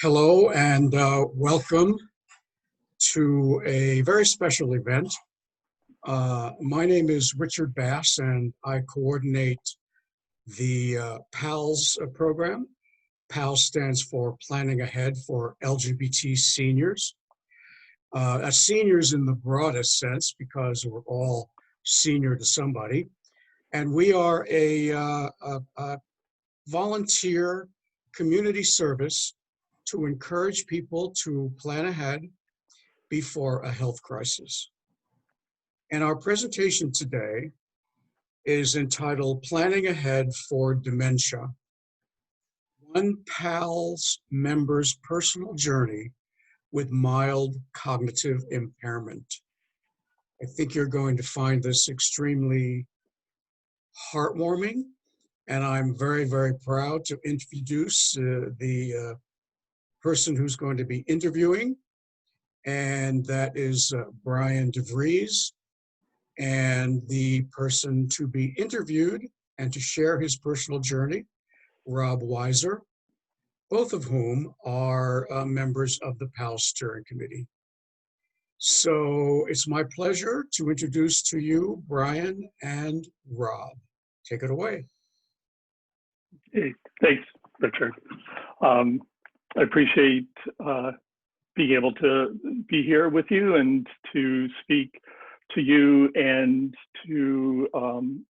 Hello and welcome to a very special event. My name is Richard Bass and I coordinate the PALS program. PALS stands for Planning Ahead for LGBT Seniors. That's seniors in the broadest sense because we're all senior to somebody. And we are a volunteer community service to encourage people to plan ahead before a health crisis. And our presentation today is entitled Planning Ahead for Dementia, One PALS Member's Personal Journey with Mild Cognitive Impairment. I think you're going to find this extremely heartwarming, and I'm very, very proud to introduce the person who's going to be interviewing, and that is Brian DeVries, and the person to be interviewed and to share his personal journey, Rob Weiser, both of whom are members of the PALS Steering Committee. So it's my pleasure to introduce to you Brian and Rob. Take it away. Hey, thanks, Richard. I appreciate being able to be here with you and to speak to you and to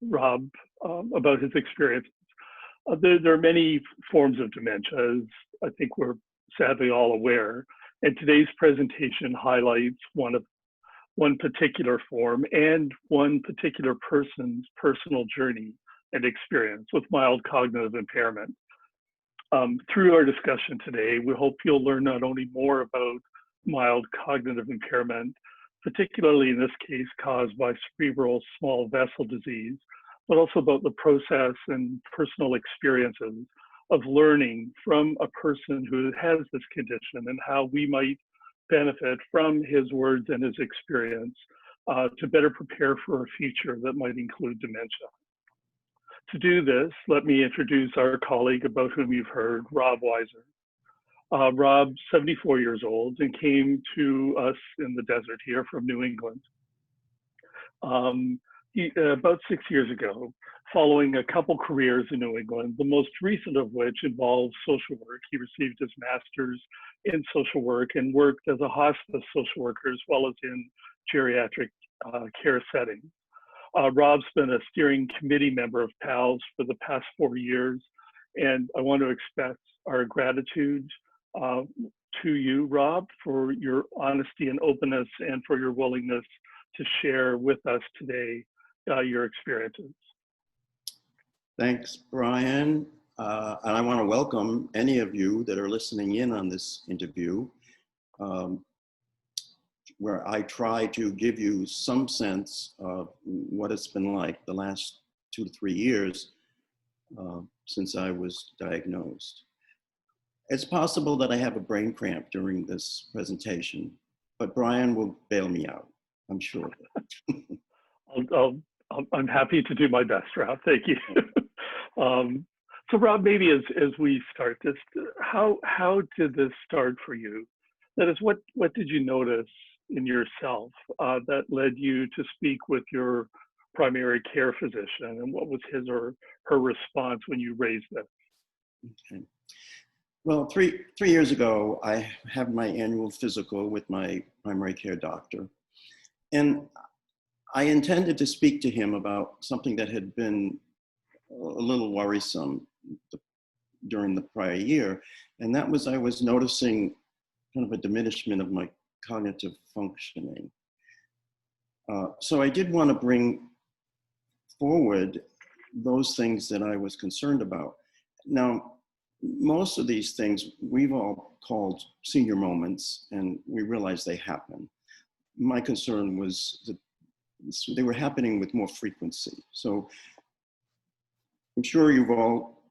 Rob about his experience. There are many forms of dementia, as I think we're sadly all aware, and today's presentation highlights one particular form and one particular person's personal journey and experience with mild cognitive impairment. Through our discussion today, we hope you'll learn not only more about mild cognitive impairment, particularly in this case caused by cerebral small vessel disease, but also about the process and personal experiences of learning from a person who has this condition and how we might benefit from his words and his experience to better prepare for a future that might include dementia. To do this, let me introduce our colleague about whom you've heard, Rob Weiser. Rob's 74 years old and came to us in the desert here from New England. About 6 years ago, following a couple careers in New England, the most recent of which involves social work. He received his master's in social work and worked as a hospice social worker as well as in geriatric care settings. Rob's been a steering committee member of PALS for the past 4 years, and I want to express our gratitude to you, Rob, for your honesty and openness and for your willingness to share with us today your experiences. Thanks, Brian. And I want to welcome any of you that are listening in on this interview, where I try to give you some sense of what it's been like the last 2 to 3 years since I was diagnosed. It's possible that I have a brain cramp during this presentation, but Brian will bail me out, I'm sure. I'm happy to do my best, Rob. Thank you. So Rob, maybe as we start this, how did this start for you? That is, what did you notice in yourself that led you to speak with your primary care physician, and what was his or her response when you raised this? Okay. Well, three years ago, I had my annual physical with my primary care doctor, and I intended to speak to him about something that had been a little worrisome during the prior year, and that was I was noticing kind of a diminishment of my cognitive functioning. So I did want to bring forward those things that I was concerned about. Now, most of these things we've all called senior moments, and we realize they happen. My concern was that they were happening with more frequency. So I'm sure you've all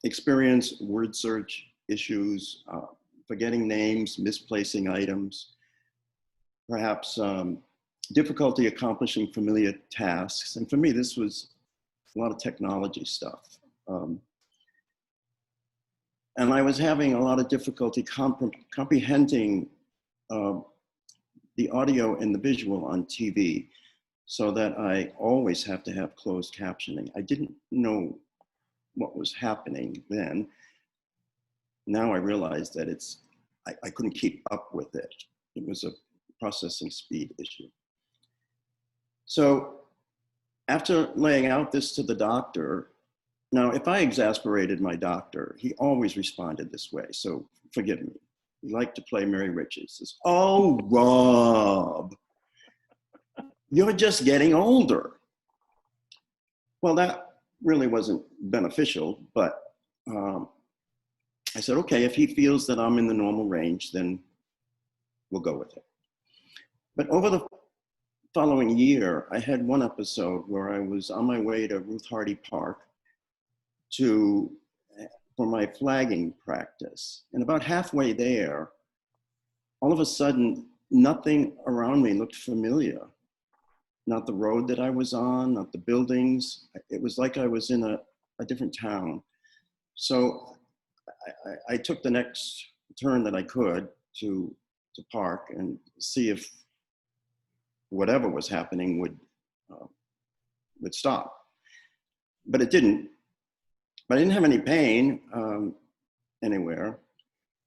experienced word search issues, forgetting names, misplacing items, perhaps difficulty accomplishing familiar tasks. And for me, this was a lot of technology stuff. And I was having a lot of difficulty comprehending the audio and the visual on TV, so that I always have to have closed captioning. I didn't know what was happening then. Now I realize that I couldn't keep up with it. It was a processing speed issue. So after laying out this to the doctor, now if I exasperated my doctor, he always responded this way, so forgive me. He liked to play Mary Richards. He says, "Oh, Rob, you're just getting older." Well, that really wasn't beneficial, but I said, okay, if he feels that I'm in the normal range, then we'll go with it. But over the following year, I had one episode where I was on my way to Ruth Hardy Park for my flagging practice. And about halfway there, all of a sudden, nothing around me looked familiar. Not the road that I was on, not the buildings. It was like I was in a different town. So I took the next turn that I could to park and see if whatever was happening would stop. But it didn't. But I didn't have any pain anywhere.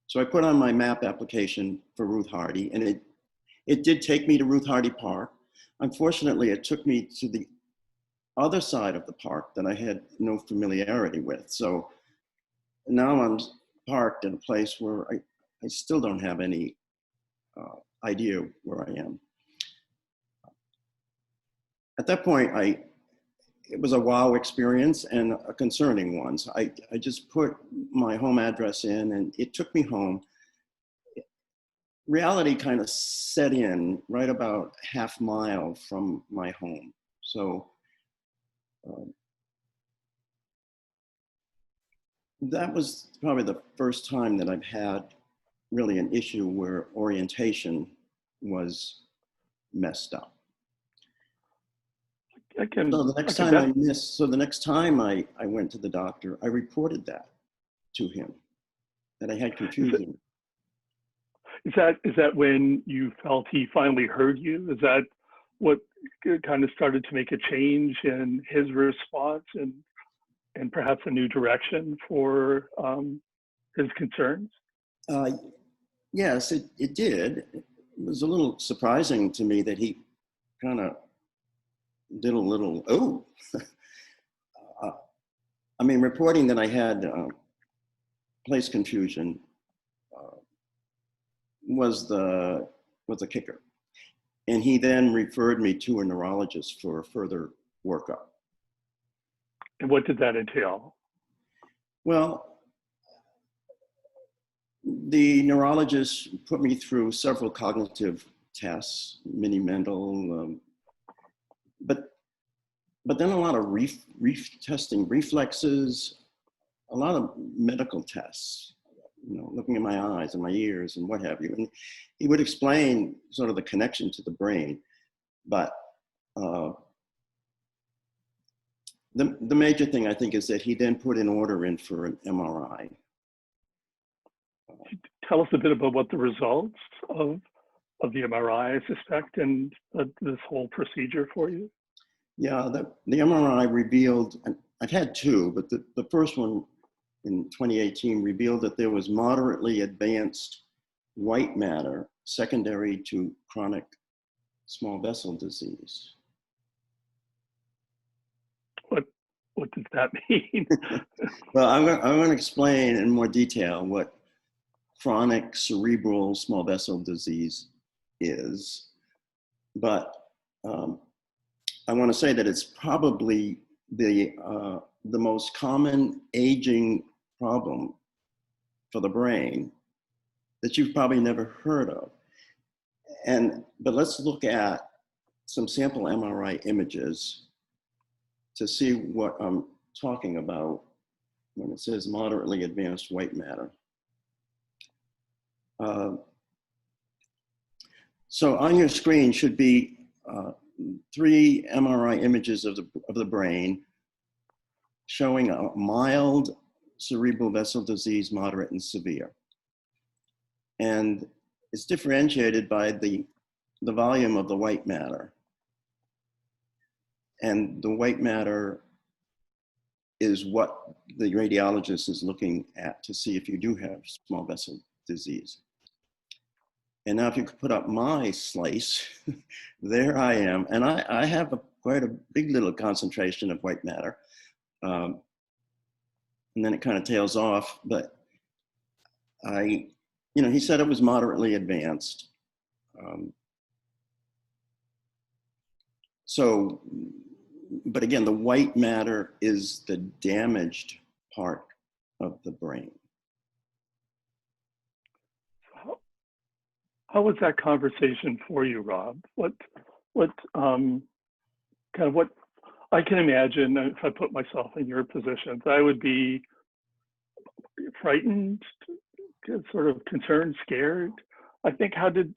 So I put on my map application for Ruth Hardy, and it did take me to Ruth Hardy Park. Unfortunately, it took me to the other side of the park that I had no familiarity with. So now I'm parked in a place where I still don't have any idea where I am. At that point, it was a wow experience and a concerning one. So I just put my home address in and it took me home. Reality kind of set in right about half mile from my home. So that was probably the first time that I've had really an issue where orientation was messed up. So the next time I went to the doctor, I reported that to him, that I had confusion. Is that when you felt he finally heard you? Is that what kind of started to make a change in his response and perhaps a new direction for his concerns? Yes, it did. It was a little surprising to me that he kind of did a little, oh. I mean, reporting that I had place confusion was the kicker. And he then referred me to a neurologist for further workup. And what did that entail? Well, the neurologist put me through several cognitive tests, mini mental, but then a lot of testing reflexes, a lot of medical tests, looking at my eyes and my ears and what have you. And he would explain sort of the connection to the brain, but the major thing I think is that he then put an order in for an MRI. Tell us a bit about what the results of the MRI, I suspect, and this whole procedure for you. Yeah, the MRI revealed, and I've had two, but the first one in 2018 revealed that there was moderately advanced white matter secondary to chronic small vessel disease. What does that mean? Well, I'm going to explain in more detail what chronic cerebral small vessel disease is, but I want to say that it's probably the most common aging problem for the brain that you've probably never heard of. But let's look at some sample MRI images to see what I'm talking about when it says moderately advanced white matter. So on your screen should be 3 MRI images of the brain showing a mild cerebral vessel disease, moderate and severe. And it's differentiated by the volume of the white matter. And the white matter is what the radiologist is looking at to see if you do have small vessel disease. And now if you could put up my slice, there I am. And I have quite a big little concentration of white matter. And then it kind of tails off, but he said it was moderately advanced. But again, the white matter is the damaged part of the brain. How was that conversation for you, Rob? What I can imagine if I put myself in your positions, I would be frightened, sort of concerned, scared. I think, how did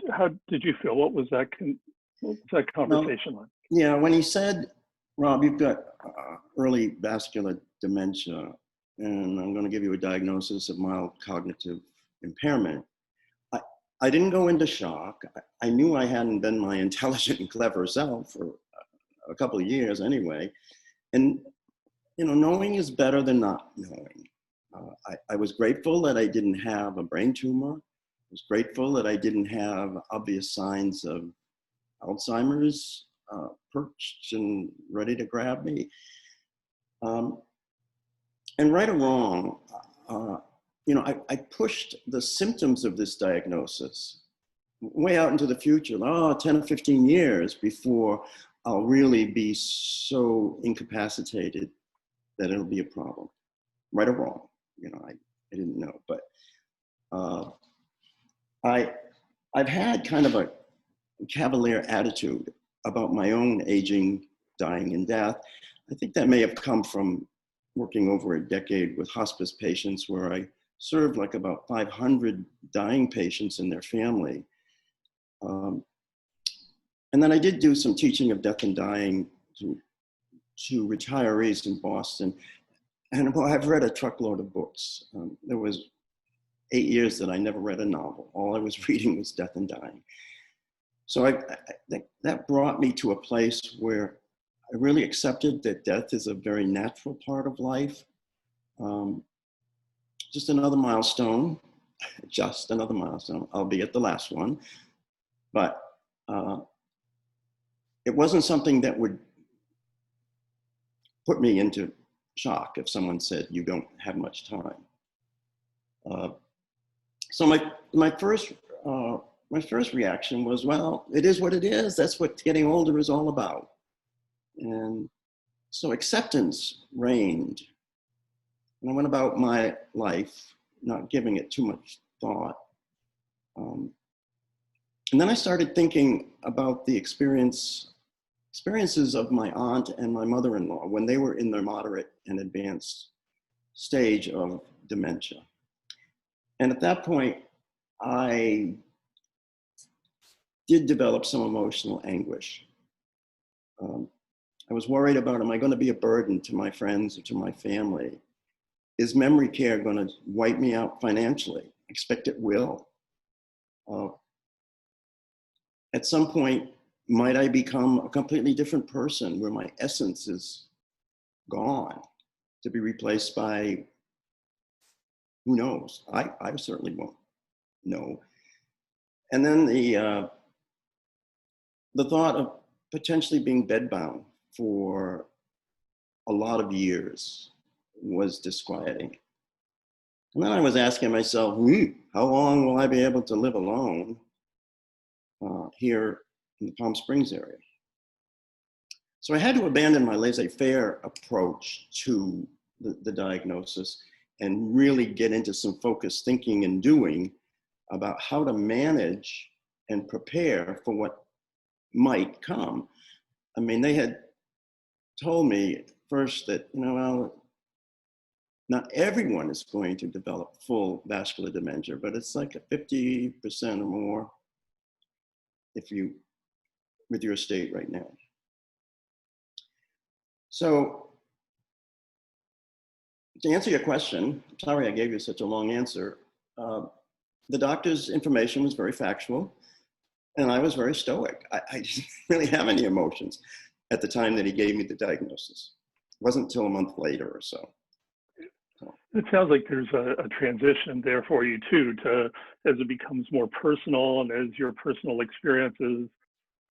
you feel? What was that conversation like? Yeah, when he said, Rob, you've got early vascular dementia, and I'm going to give you a diagnosis of mild cognitive impairment, I didn't go into shock. I knew I hadn't been my intelligent and clever self for a couple of years anyway. And, knowing is better than not knowing. I was grateful that I didn't have a brain tumor. I was grateful that I didn't have obvious signs of Alzheimer's perched and ready to grab me. And right or wrong, I pushed the symptoms of this diagnosis way out into the future, 10 or 15 years before I'll really be so incapacitated that it'll be a problem. Right or wrong, I didn't know. But I've had kind of a cavalier attitude about my own aging, dying, and death. I think that may have come from working over a decade with hospice patients, where I served like about 500 dying patients and their family. And then I did do some teaching of death and dying to retirees in Boston. And I've read a truckload of books. There was 8 years that I never read a novel. All I was reading was death and dying. So I think that brought me to a place where I really accepted that death is a very natural part of life. Just another milestone, albeit the last one. But it wasn't something that would put me into shock if someone said, you don't have much time. So my first reaction was, well, it is what it is. That's what getting older is all about. And so acceptance reigned. And I went about my life, not giving it too much thought. And then I started thinking about the experiences of my aunt and my mother-in-law when they were in their moderate and advanced stage of dementia. And at that point, I did develop some emotional anguish. I was worried about, am I going to be a burden to my friends or to my family? Is memory care going to wipe me out financially? I expect it will. At some point, might I become a completely different person where my essence is gone to be replaced by, who knows? I certainly won't know. And then the thought of potentially being bedbound for a lot of years was disquieting. And then I was asking myself, how long will I be able to live alone here in the Palm Springs area? So I had to abandon my laissez-faire approach to the diagnosis and really get into some focused thinking and doing about how to manage and prepare for what might come. I mean, they had told me first that, well, not everyone is going to develop full vascular dementia, but it's like a 50% or more with your state right now. So To answer your question, sorry I gave you such a long answer. The doctor's information was very factual, and I was very stoic. I didn't really have any emotions at the time that he gave me the diagnosis. It wasn't until a month later or so. It sounds like there's a transition there for you too, as it becomes more personal and as your personal experiences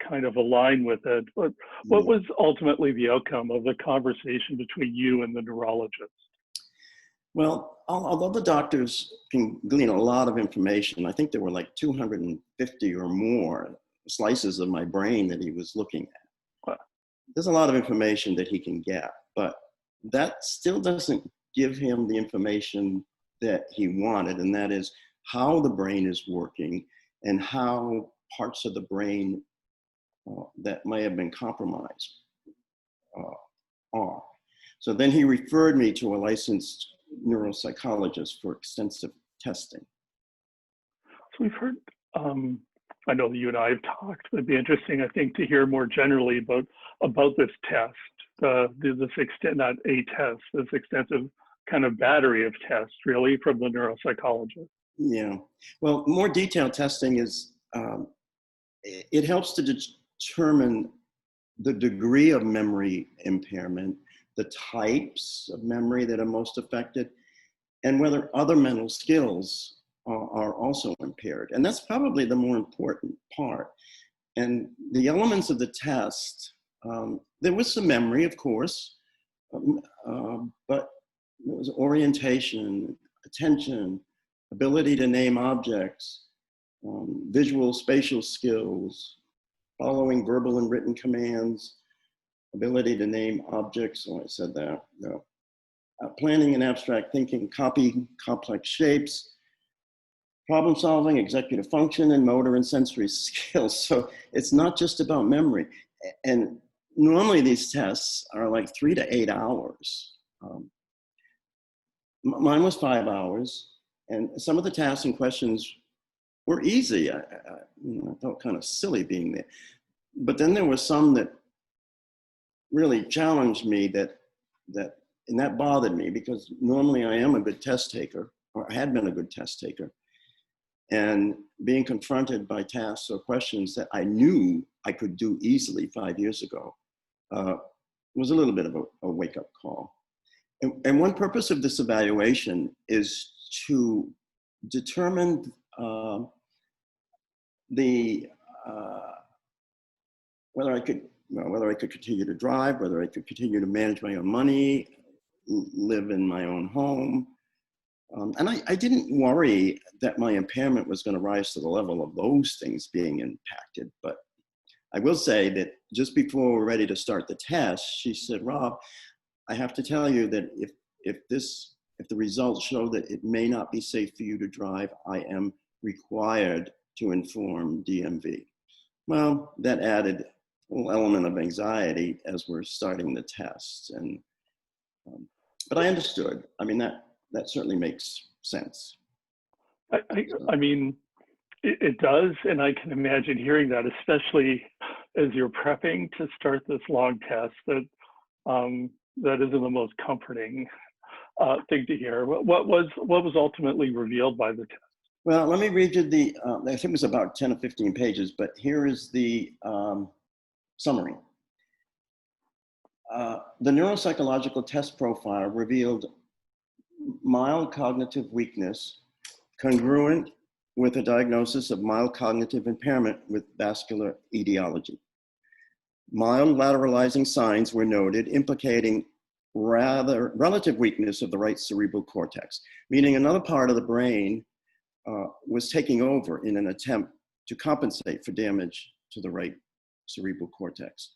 kind of align with it. But what was ultimately the outcome of the conversation between you and the neurologist? Well, although the doctors can glean a lot of information, I think there were like 250 or more slices of my brain that he was looking at. Wow. There's a lot of information that he can get, but that still doesn't give him the information that he wanted, and that is how the brain is working and how parts of the brain that may have been compromised are. So then he referred me to a licensed neuropsychologist for extensive testing. So we've heard, I know that you and I have talked, but it'd be interesting, I think, to hear more generally about this test, this extensive kind of battery of tests, really, from the neuropsychologist. Yeah, well, more detailed testing is, it helps to determine the degree of memory impairment, the types of memory that are most affected, and whether other mental skills are also impaired. And that's probably the more important part. And the elements of the test, there was some memory, of course, but it was orientation, attention, ability to name objects, visual spatial skills, following verbal and written commands, ability to name objects, oh, I said that, no. Planning and abstract thinking, copying complex shapes, problem solving, executive function, and motor and sensory skills. So it's not just about memory. And normally these tests are like 3 to 8 hours. Mine was 5 hours, and some of the tasks and questions were easy. I felt kind of silly being there. But then there were some that really challenged me and that bothered me, because normally I am a good test taker, or I had been a good test taker. And being confronted by tasks or questions that I knew I could do easily 5 years ago was a little bit of a wake-up call. And one purpose of this evaluation is to determine whether I could continue to drive, whether I could continue to manage my own money, live in my own home. And I didn't worry that my impairment was going to rise to the level of those things being impacted. But I will say that just before we're ready to start the test, she said, "Rob, I have to tell you that if the results show that it may not be safe for you to drive, I am required to inform DMV." Well, that added a little element of anxiety as we're starting the test. And but I understood. I mean, that certainly makes sense. I mean, it does, and I can imagine hearing that, especially as you're prepping to start this long test, that isn't the most comforting thing to hear. What was ultimately revealed by the test? Well, let me read you I think it was about 10 or 15 pages, but here is the summary. The neuropsychological test profile revealed mild cognitive weakness congruent with a diagnosis of mild cognitive impairment with vascular etiology. Mild lateralizing signs were noted implicating relative weakness of the right cerebral cortex, meaning another part of the brain was taking over in an attempt to compensate for damage to the right cerebral cortex.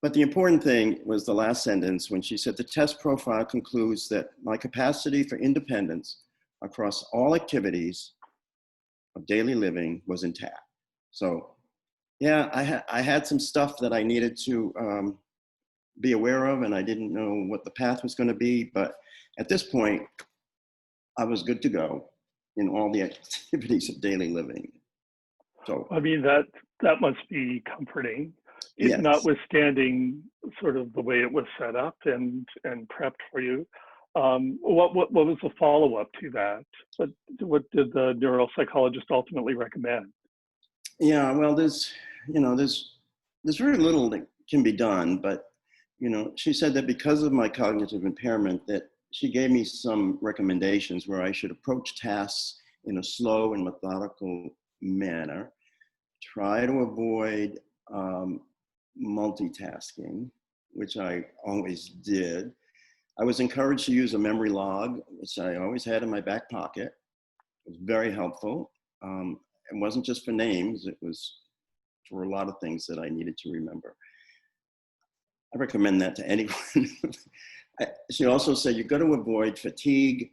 But the important thing was the last sentence when she said, "The test profile concludes that my capacity for independence across all activities of daily living was intact." So yeah, I had some stuff that I needed to be aware of, and I didn't know what the path was going to be. But at this point, I was good to go in all the activities of daily living. So I mean, that must be comforting, yes. Notwithstanding sort of the way it was set up and prepped for you. What was the follow-up to that? What did the neuropsychologist ultimately recommend? Yeah, well, there's very little that can be done, but she said that because of my cognitive impairment, that she gave me some recommendations where I should approach tasks in a slow and methodical manner, try to avoid multitasking, which I always did. I was encouraged to use a memory log, which I always had in my back pocket. It was very helpful. It wasn't just for names, it was for a lot of things that I needed to remember. I recommend that to anyone. She also said, you've got to avoid fatigue,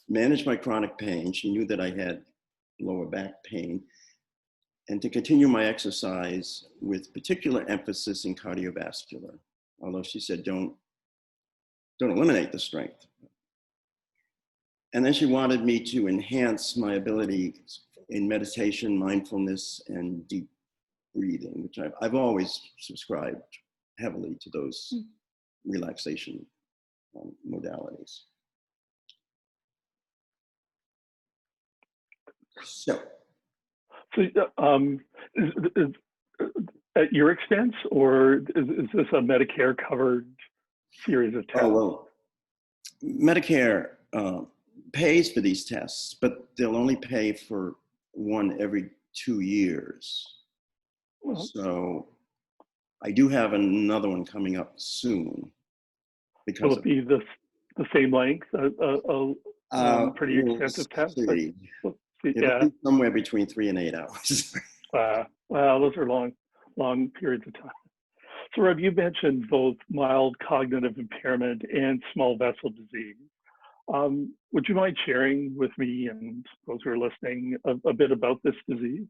manage my chronic pain. She knew that I had lower back pain, and to continue my exercise with particular emphasis in cardiovascular. Although she said, don't eliminate the strength. And then she wanted me to enhance my ability in meditation, mindfulness, and deep breathing, which I've always subscribed heavily to those relaxation modalities. So is at your expense, or is this a Medicare covered series of tests? Oh, well, Medicare pays for these tests, but they'll only pay for one every 2 years. So I do have another one coming up soon. Will it be the same length, pretty extensive test? It'll be somewhere between 3 and 8 hours. Wow, those are long periods of time. So Rob, you mentioned both mild cognitive impairment and small vessel disease. Would you mind sharing with me and those who are listening a bit about this disease?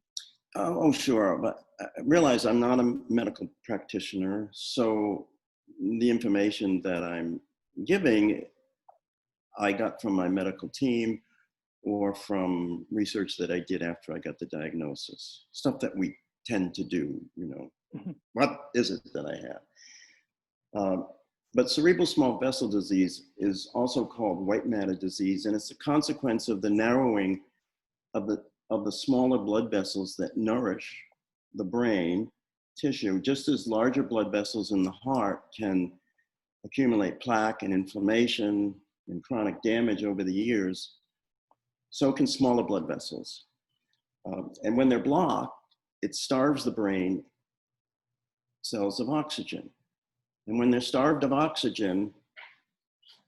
Oh, sure. But I realize I'm not a medical practitioner, so the information that I'm giving, I got from my medical team or from research that I did after I got the diagnosis. Stuff that we tend to do, What is it that I have? But cerebral small vessel disease is also called white matter disease, and it's a consequence of the narrowing of the smaller blood vessels that nourish the brain tissue. Just as larger blood vessels in the heart can accumulate plaque and inflammation and chronic damage over the years, so can smaller blood vessels. And when they're blocked, it starves the brain cells of oxygen. And when they're starved of oxygen,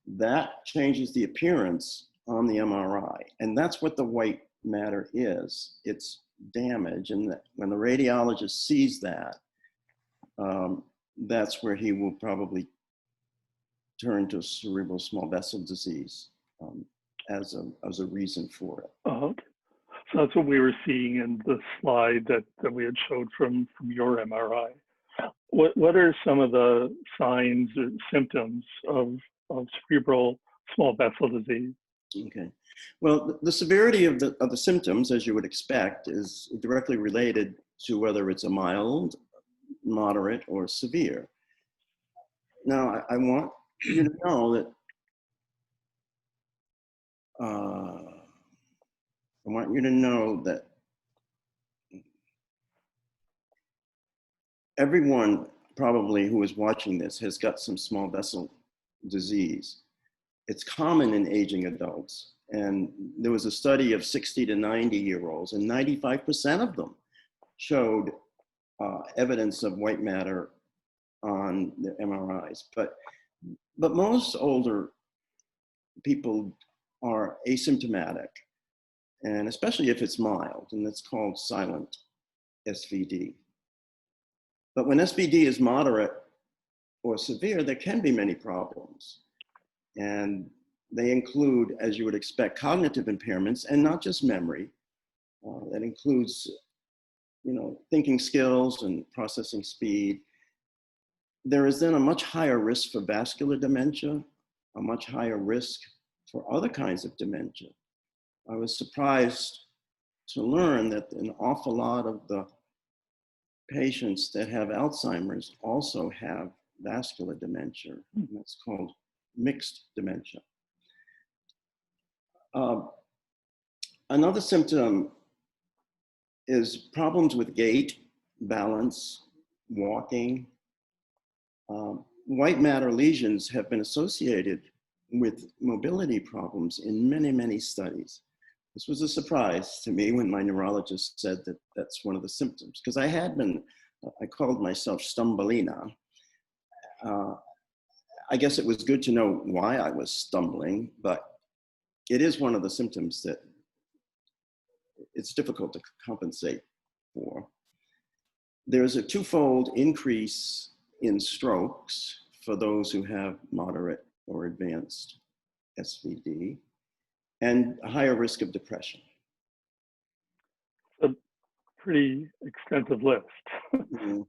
that changes the appearance on the MRI. And that's what the white matter is. It's damage. And when the radiologist sees that, that's where he will probably turn to cerebral small vessel disease as a reason for it. Okay. So that's what we were seeing in the slide that we had showed from your MRI. What are some of the signs or symptoms of cerebral small vessel disease? Okay. Well, the severity of the symptoms, as you would expect, is directly related to whether it's a mild, moderate, or severe. Now, I want you to know that everyone probably who is watching this has got some small vessel disease. It's common in aging adults. And there was a study of 60 to 90-year-olds, and 95% of them showed evidence of white matter on the MRIs. But most older people are asymptomatic, and especially if it's mild, and it's called silent SVD. But when SVD is moderate or severe, there can be many problems. And they include, as you would expect, cognitive impairments, and not just memory. That includes, thinking skills and processing speed. There is then a much higher risk for vascular dementia, a much higher risk for other kinds of dementia. I was surprised to learn that an awful lot of the patients that have Alzheimer's also have vascular dementia. And that's called mixed dementia. Another symptom is problems with gait, balance, walking. White matter lesions have been associated with mobility problems in many, many studies. This was a surprise to me when my neurologist said that that's one of the symptoms, because I called myself Stumbelina. I guess it was good to know why I was stumbling, but it is one of the symptoms that it's difficult to compensate for. There's a twofold increase in strokes for those who have moderate or advanced SVD, and a higher risk of depression. A pretty extensive list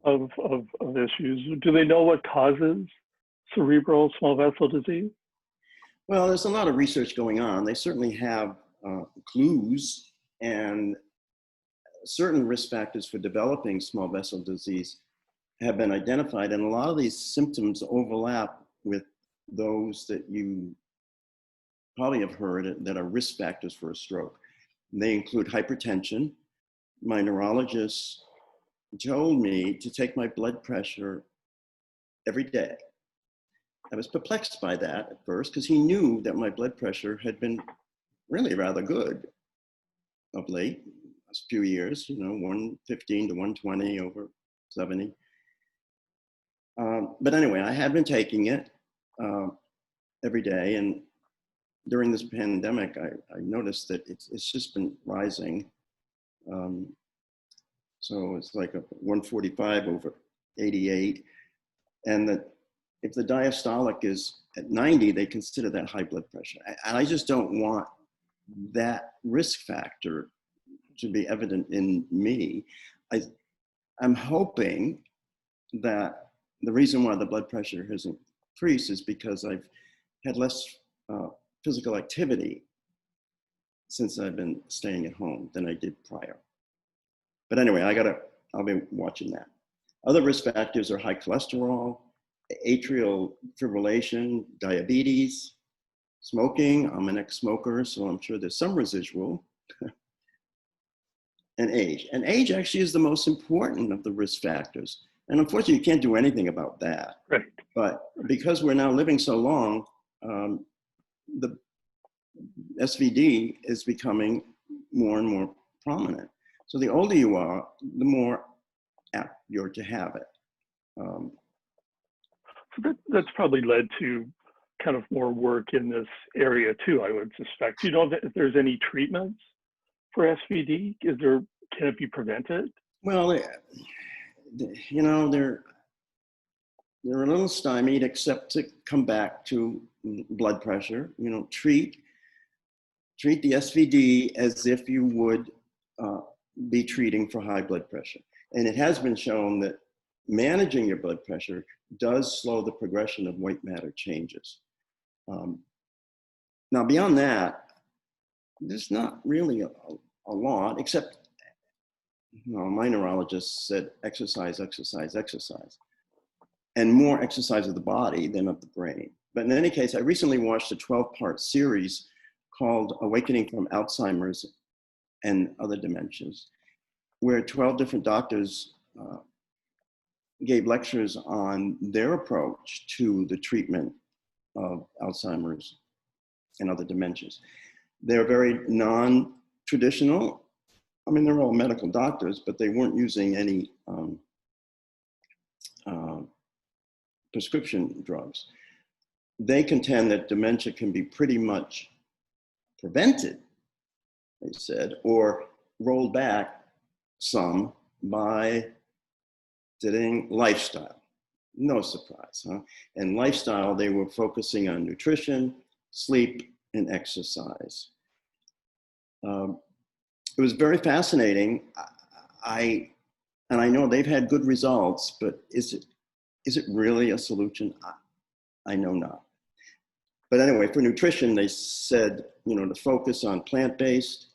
of issues. Do they know what causes cerebral small vessel disease? Well, there's a lot of research going on. They certainly have clues, and certain risk factors for developing small vessel disease have been identified, and a lot of these symptoms overlap with those that you probably have heard that are risk factors for a stroke. And they include hypertension. My neurologist told me to take my blood pressure every day. I was perplexed by that at first because he knew that my blood pressure had been really rather good of late, a few years, 115 to 120 over 70. But anyway, I had been taking it every day, and during this pandemic, I noticed that it's just been rising. So it's like a 145 over 88, and that if the diastolic is at 90, they consider that high blood pressure. And I just don't want that risk factor to be evident in me. I'm hoping that the reason why the blood pressure has increased is because I've had less physical activity since I've been staying at home than I did prior. But anyway, I'll be watching that. Other risk factors are high cholesterol, atrial fibrillation, diabetes, smoking. I'm an ex-smoker, so I'm sure there's some residual. And age. And age actually is the most important of the risk factors. And unfortunately, you can't do anything about that. Right. But because we're now living so long, the SVD is becoming more and more prominent. So the older you are, the more apt you're to have it. So that's probably led to kind of more work in this area too, I would suspect. Do you know if there's any treatments for SVD? Can it be prevented? Well, they're a little stymied, except to come back to blood pressure. Treat the SVD as if you would be treating for high blood pressure. And it has been shown that managing your blood pressure does slow the progression of white matter changes. Now, beyond that, there's not really a lot, except my neurologist said exercise, exercise, exercise, and more exercise of the body than of the brain. But in any case, I recently watched a 12-part series called Awakening from Alzheimer's and Other Dementias, where 12 different doctors gave lectures on their approach to the treatment of Alzheimer's and other dementias. They're very non-traditional. I mean, they're all medical doctors, but they weren't using any prescription drugs. They contend that dementia can be pretty much prevented, they said, or rolled back some by studying lifestyle. No surprise, huh? And lifestyle, they were focusing on nutrition, sleep, and exercise. It was very fascinating. And I know they've had good results, but is it really a solution? I know not. But anyway, for nutrition, they said, to focus on plant-based,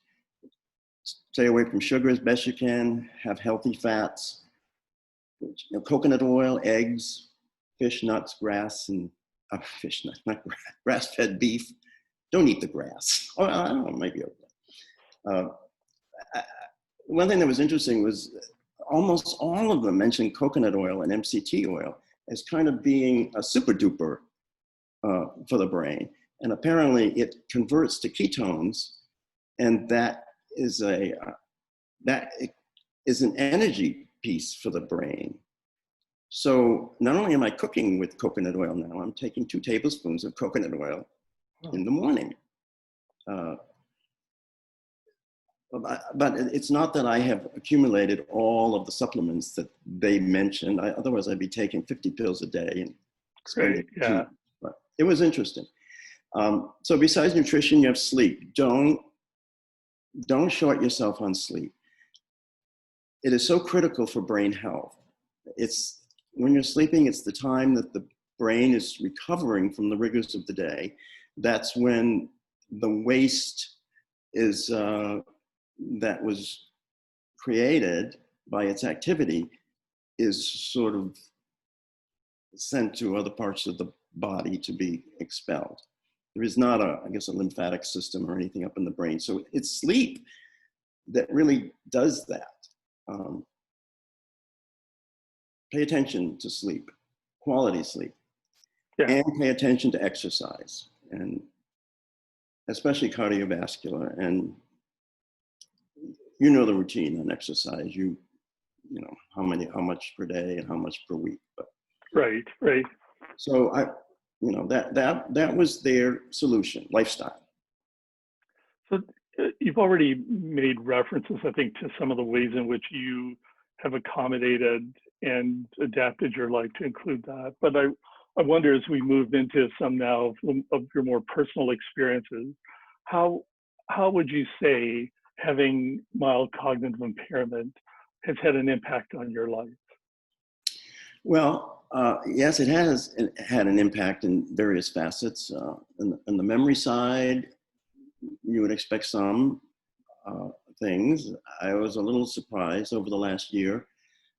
stay away from sugar as best you can, have healthy fats, coconut oil, eggs, fish, nuts, grass, and fish, not grass-fed beef. Don't eat the grass. Oh, I don't know, maybe okay. One thing that was interesting was almost all of them mentioned coconut oil and MCT oil as kind of being a super duper for the brain. And apparently it converts to ketones, and that is an energy piece for the brain. So not only am I cooking with coconut oil now, I'm taking 2 tablespoons of coconut oil in the morning. But it's not that I have accumulated all of the supplements that they mentioned. Otherwise, I'd be taking 50 pills a day and spending. Yeah. But it was interesting. So besides nutrition, you have sleep. Don't short yourself on sleep. It is so critical for brain health. It's when you're sleeping, it's the time that the brain is recovering from the rigors of the day. That's when the waste is that was created by its activity is sort of sent to other parts of the body to be expelled. There is not a lymphatic system or anything up in the brain. So it's sleep that really does that. Pay attention to sleep, quality sleep, and pay attention to exercise, and especially cardiovascular. And you know the routine on exercise. You know how much per day and how much per week. But right. So that was their solution, lifestyle. So you've already made references, I think, to some of the ways in which you have accommodated and adapted your life to include that. But I wonder, as we move into some now of your more personal experiences, how would you say having mild cognitive impairment has had an impact on your life? Well, yes, it has had an impact in various facets. On the memory side, you would expect some things. I was a little surprised over the last year.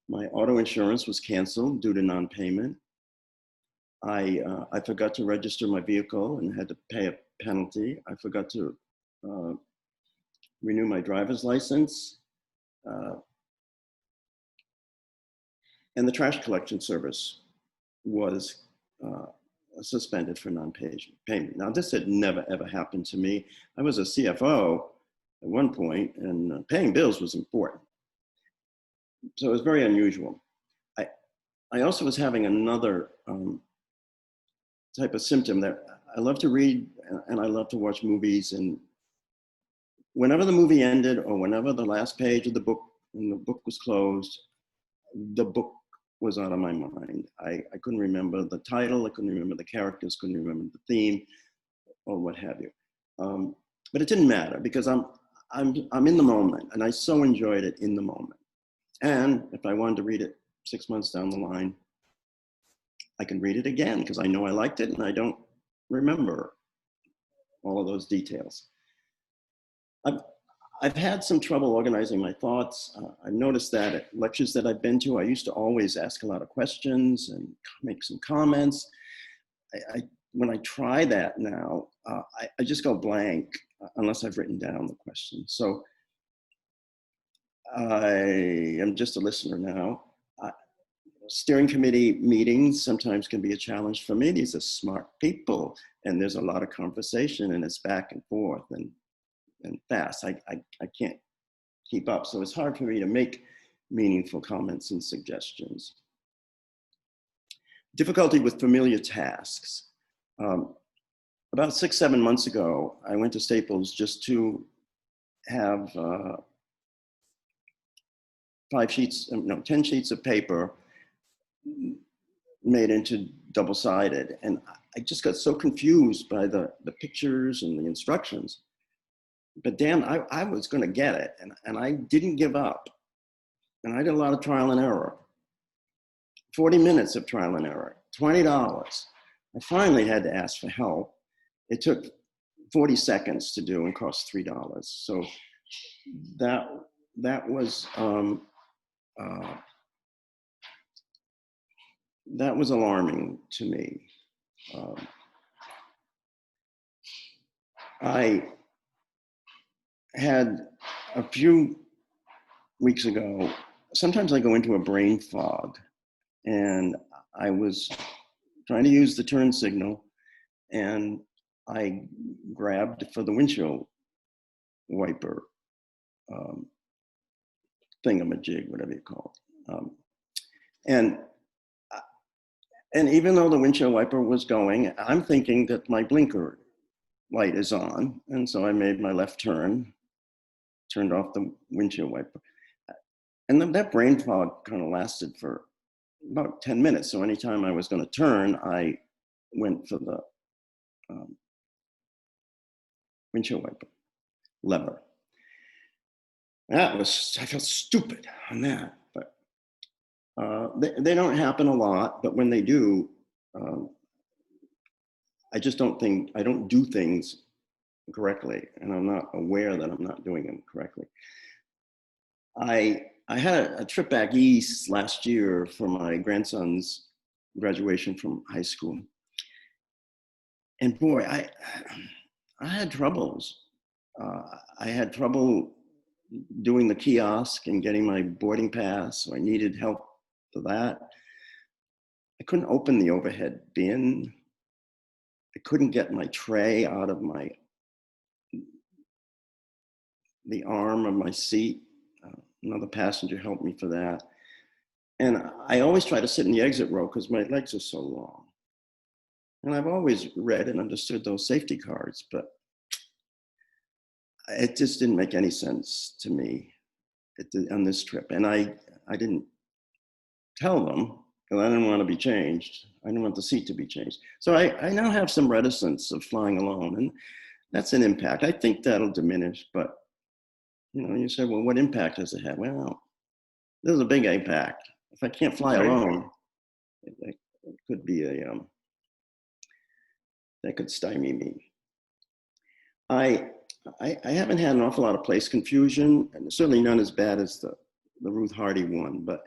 My auto insurance was canceled due to non-payment. I forgot to register my vehicle and had to pay a penalty. I forgot to renew my driver's license. And the trash collection service was suspended for non-payment. Now, this had never, ever happened to me. I was a CFO at one point, and paying bills was important. So it was very unusual. I also was having another type of symptom that I love to read and I love to watch movies. And whenever the movie ended or whenever the last page of the book, when the book was closed, the book was out of my mind. I couldn't remember the title, I couldn't remember the characters, couldn't remember the theme, or what have you. But it didn't matter because I'm in the moment, and I so enjoyed it in the moment. And if I wanted to read it 6 months down the line, I can read it again because I know I liked it and I don't remember all of those details. I've had some trouble organizing my thoughts. I've noticed that at lectures that I've been to, I used to always ask a lot of questions and make some comments. When I try that now, I just go blank unless I've written down the question. So I am just a listener now. Steering committee meetings sometimes can be a challenge for me. These are smart people and there's a lot of conversation and it's back and forth and fast. I can't keep up. So it's hard for me to make meaningful comments and suggestions. Difficulty with familiar tasks. About 6-7 months ago, I went to Staples just to have 10 sheets of paper made into double-sided. And I just got so confused by the pictures and the instructions. But damn, I was gonna get it. And I didn't give up. And I did a lot of trial and error. 40 minutes of trial and error, $20. I finally had to ask for help. It took 40 seconds to do and cost $3. So that was alarming to me. I had a few weeks ago, sometimes I go into a brain fog, and I was trying to use the turn signal, and I grabbed for the windshield wiper thingamajig, whatever you call it. And even though the windshield wiper was going, I'm thinking that my blinker light is on. And so I made my left turn, turned off the windshield wiper. And then that brain fog kind of lasted for about 10 minutes. So anytime I was going to turn, I went for the windshield wiper lever. I felt stupid on that, but they don't happen a lot, but when they do, I don't do things correctly, and I'm not aware that I'm not doing them correctly. I had a trip back east last year for my grandson's graduation from high school. And boy, I had troubles. I had trouble doing the kiosk and getting my boarding pass, so I needed help for that. I couldn't open the overhead bin. I couldn't get my tray out of the arm of my seat. Another passenger helped me for that. And I always try to sit in the exit row because my legs are so long. And I've always read and understood those safety cards, but it just didn't make any sense to me on this trip. And I didn't tell them because I didn't want to be changed. I didn't want the seat to be changed. So I now have some reticence of flying alone, and that's an impact. I think that'll diminish, but you say, well, what impact has it had? Well, there's a big impact. If I can't fly alone, it could be that could stymie me. I haven't had an awful lot of place confusion, and certainly none as bad as the Ruth Hardy one, but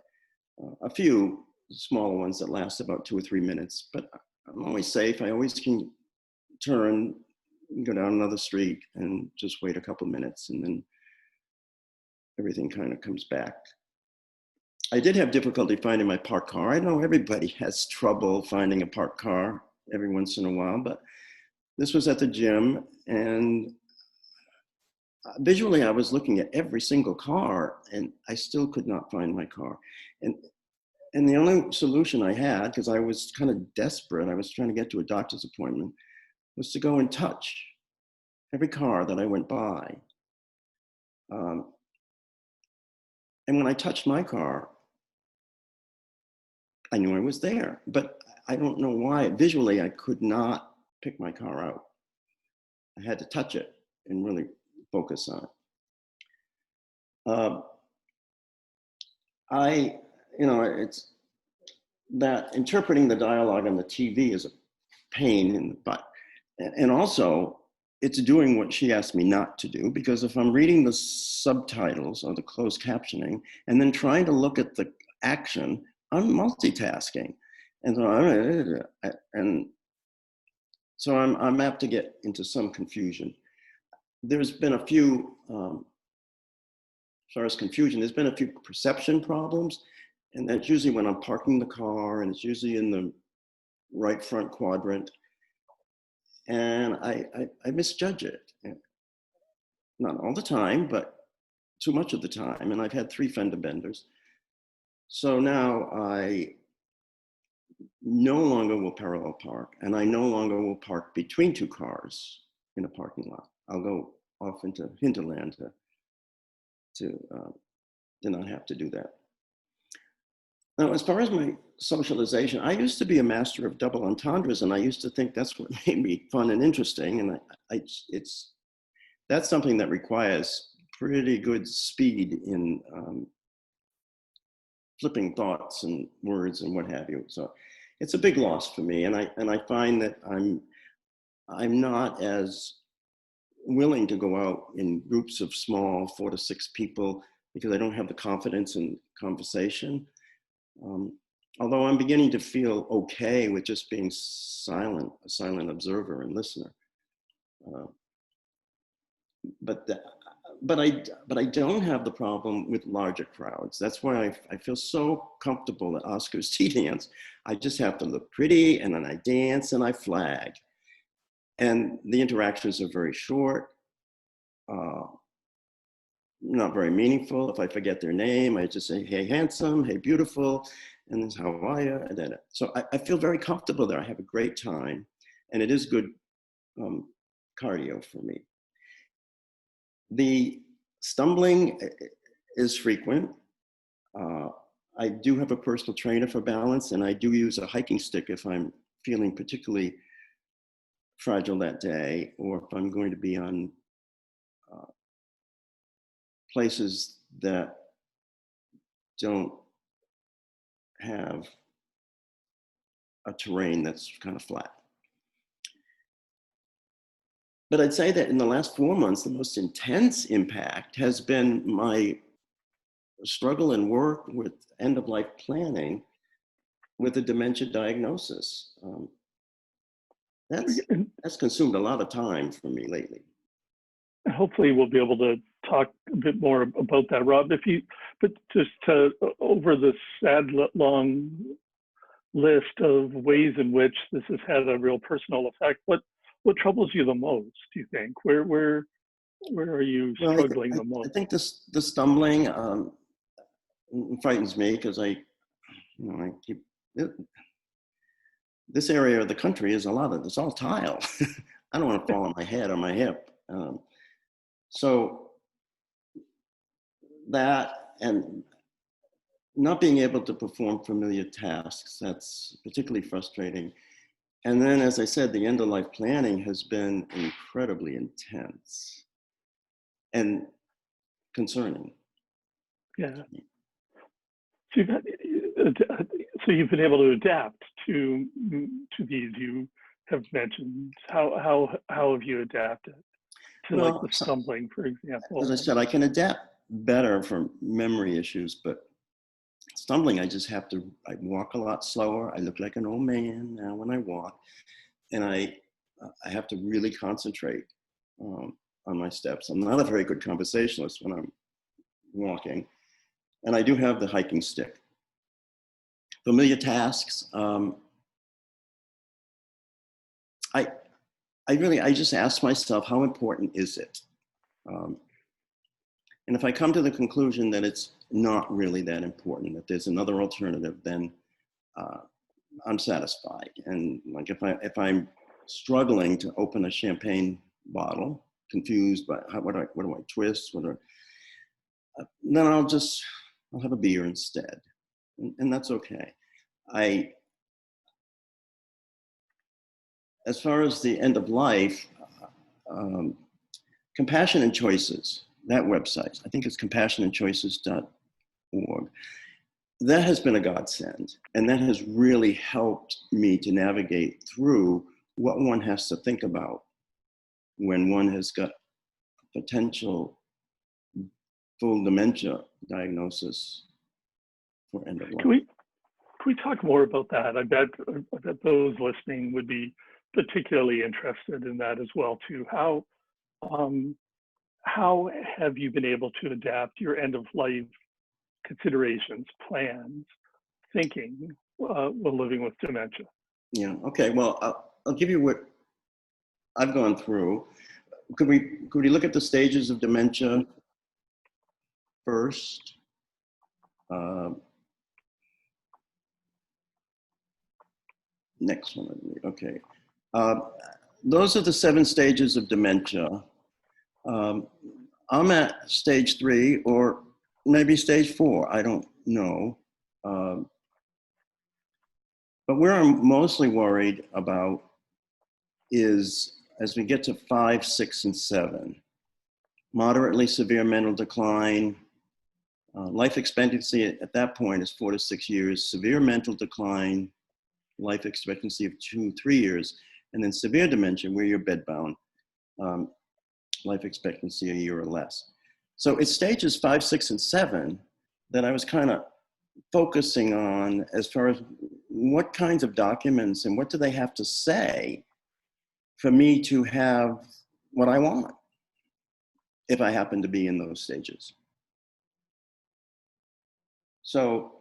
a few smaller ones that last about 2 or 3 minutes. But I'm always safe. I always can turn, go down another street, and just wait a couple minutes, and then everything kind of comes back. I did have difficulty finding my parked car. I know everybody has trouble finding a parked car every once in a while, but this was at the gym, and visually I was looking at every single car, and I still could not find my car. And the only solution I had, because I was kind of desperate, I was trying to get to a doctor's appointment, was to go and touch every car that I went by. And when I touched my car, I knew I was there, but I don't know why. Visually, I could not pick my car out. I had to touch it and really focus on it. It's that interpreting the dialogue on the TV is a pain in the butt. And also, it's doing what she asked me not to do, because if I'm reading the subtitles or the closed captioning and then trying to look at the action, I'm multitasking. And so I'm apt to get into some confusion. There's been a few, as far as confusion, there's been a few perception problems, and that's usually when I'm parking the car, and it's usually in the right front quadrant. And I misjudge it. Not all the time, but too much of the time. And I've had 3 fender benders. So now I no longer will parallel park, and I no longer will park between 2 cars in a parking lot. I'll go off into hinterland to not have to do that. Now, as far as my socialization, I used to be a master of double entendres, and I used to think that's what made me fun and interesting. And that's something that requires pretty good speed in flipping thoughts and words and what have you. So it's a big loss for me, and I find that I'm not as willing to go out in groups of small 4 to 6 people because I don't have the confidence in conversation. although I'm beginning to feel okay with just being silent, a silent observer and listener. Uh, but the, but I don't have the problem with larger crowds. That's why I feel so comfortable at Oscar's tea dance. I just have to look pretty, and then I dance and I flag. And the interactions are very short, not very meaningful. If I forget their name, I just say, hey, handsome, hey, beautiful, and then how are you? And then, so I feel very comfortable there. I have a great time, and it is good cardio for me. The stumbling is frequent. I do have a personal trainer for balance, and I do use a hiking stick if I'm feeling particularly fragile that day, or if I'm going to be on places that don't have a terrain that's kind of flat. But I'd say that in the last 4 months, the most intense impact has been my struggle and work with end-of-life planning with a dementia diagnosis. That's consumed a lot of time for me lately. Hopefully we'll be able to talk a bit more about that, Rob. But just over the sad long list of ways in which this has had a real personal effect, what troubles you the most, do you think? Where are you struggling the most? I think the stumbling frightens me, because I keep this area of the country is it's all tile. I don't want to fall on my head or my hip. So that, and not being able to perform familiar tasks, that's particularly frustrating. And then, as I said, the end-of-life planning has been incredibly intense and concerning. Yeah. So you've been able to adapt to these you have mentioned. How have you adapted to like the stumbling, for example? As I said, I can adapt better for memory issues, but stumbling, I walk a lot slower. I look like an old man now when I walk, and I have to really concentrate on my steps. I'm not a very good conversationalist when I'm walking, and I do have the hiking stick. Familiar tasks, I just ask myself, how important is it? And if I come to the conclusion that it's not really that important, that there's another alternative, then I'm satisfied. And like if I'm struggling to open a champagne bottle, confused by what do I twist, then I'll have a beer instead, and that's okay. As far as the end of life, Compassion and Choices, that website, I think it's compassionandchoices.org. That has been a godsend, and that has really helped me to navigate through what one has to think about when one has got potential full dementia diagnosis for end of life. Can we talk more about that? I bet those listening would be particularly interested in that as well too. How have you been able to adapt your end of life considerations, plans, thinking while living with dementia? Yeah. Okay. Well, I'll give you what I've gone through. Could we look at the stages of dementia first? Next one, I believe. Okay. Those are the 7 stages of dementia. I'm at stage 3 or maybe stage 4. I don't know. But where I'm mostly worried about is as we get to 5, 6, and 7, moderately severe mental decline. Life expectancy at that point is 4 to 6 years. Severe mental decline, life expectancy of 2, 3 years. And then severe dementia, where you're bedbound, life expectancy a year or less. So it's stages 5, 6, and 7 that I was kind of focusing on as far as what kinds of documents and what do they have to say for me to have what I want if I happen to be in those stages. So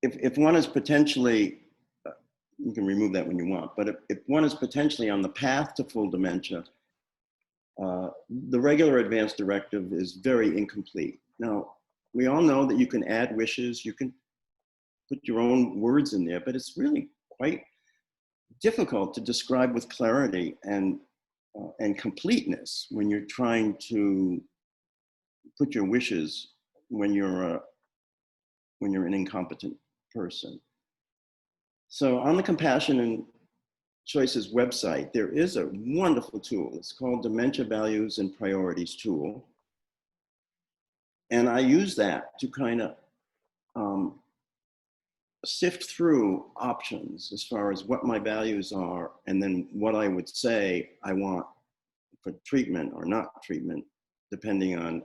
if one is potentially, you can remove that when you want, but if one is potentially on the path to full dementia, the regular advance directive is very incomplete. Now, we all know that you can add wishes, you can put your own words in there, but it's really quite difficult to describe with clarity and completeness when you're trying to put your wishes when you're an incompetent person. So on the Compassion and Choices website, there is a wonderful tool. It's called Dementia Values and Priorities Tool. And I use that to kind of sift through options as far as what my values are, and then what I would say I want for treatment or not treatment, depending on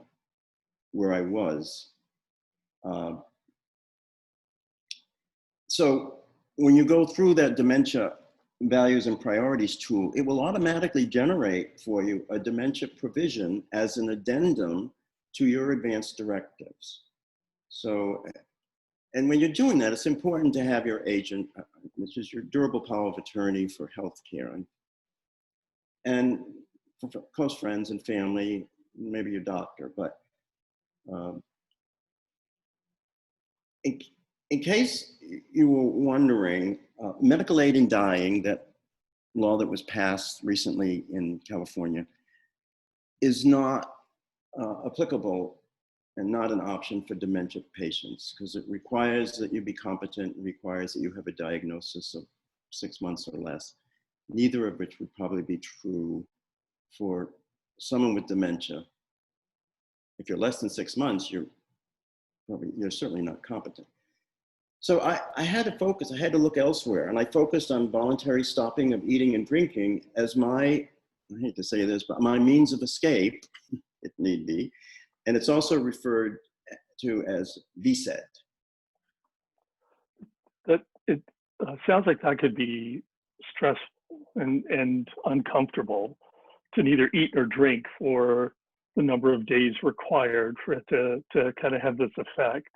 where I was. So when you go through that Dementia Values and Priorities tool, it will automatically generate for you a dementia provision as an addendum to your advance directives. So, and when you're doing that, it's important to have your agent, which is your durable power of attorney for healthcare, and for close friends and family, maybe your doctor. But in case you were wondering, medical aid in dying, that law that was passed recently in California, is not applicable and not an option for dementia patients, because it requires that you be competent, it requires that you have a diagnosis of 6 months or less, neither of which would probably be true for someone with dementia. If you're less than 6 months, you're certainly not competent. So I had to focus, I had to look elsewhere, and I focused on voluntary stopping of eating and drinking as my, I hate to say this, but my means of escape, if need be. And it's also referred to as VSED. That it sounds like that could be stressful and uncomfortable to neither eat or drink for the number of days required for it to kind of have this effect.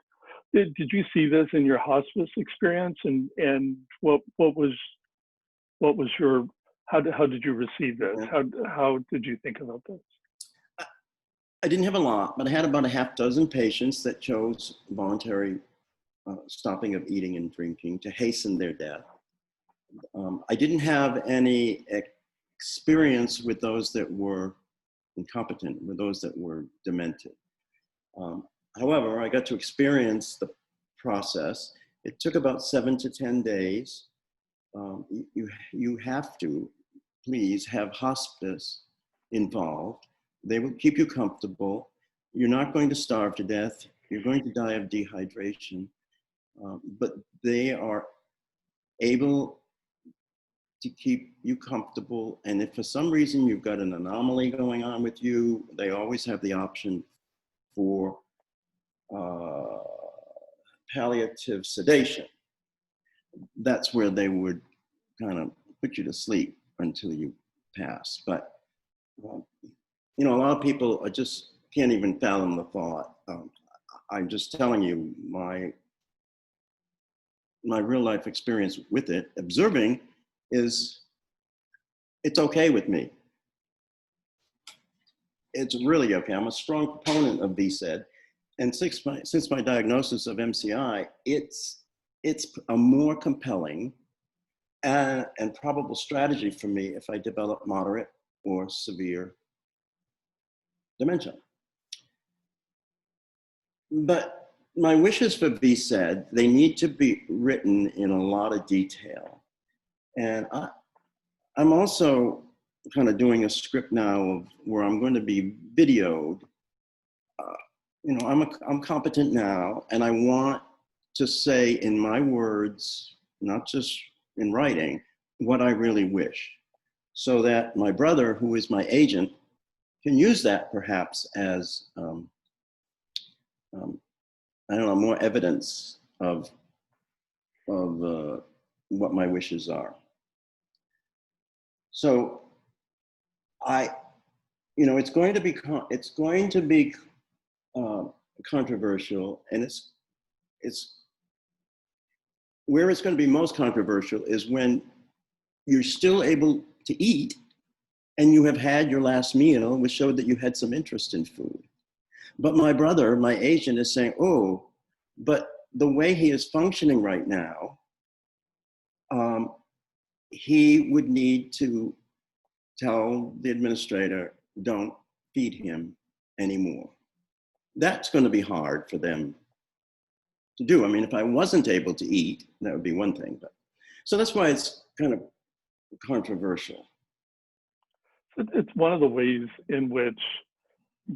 Did you see this in your hospice experience, and what was your, how did you receive this? How did you think about this? I didn't have a lot, but I had about a half dozen patients that chose voluntary stopping of eating and drinking to hasten their death. I didn't have any experience with those that were incompetent, with those that were demented. However, I got to experience the process. It took about 7 to 10 days. You have to, please, have hospice involved. They will keep you comfortable. You're not going to starve to death. You're going to die of dehydration. But they are able to keep you comfortable. And if for some reason you've got an anomaly going on with you, they always have the option for palliative sedation. That's where they would kind of put you to sleep until you pass. But you know, a lot of people just can't even fathom the thought. I'm just telling you my real life experience with it, observing, is it's okay with me. It's really okay. I'm a strong proponent of VSED. And since my diagnosis of MCI, it's a more compelling and probable strategy for me if I develop moderate or severe dementia. But my wishes for VSED, they need to be written in a lot of detail. And I'm also kind of doing a script now of where I'm going to be videoed. You know, I'm competent now, and I want to say in my words, not just in writing, what I really wish, so that my brother, who is my agent, can use that perhaps as I don't know, more evidence of what my wishes are. So it's going to be controversial, and it's where it's going to be most controversial is when you're still able to eat and you have had your last meal, which showed that you had some interest in food. But my brother, my agent, is saying, oh, but the way he is functioning right now, he would need to tell the administrator, don't feed him anymore. That's going to be hard for them to do. I mean, if I wasn't able to eat, that would be one thing. But so that's why it's kind of controversial. It's one of the ways in which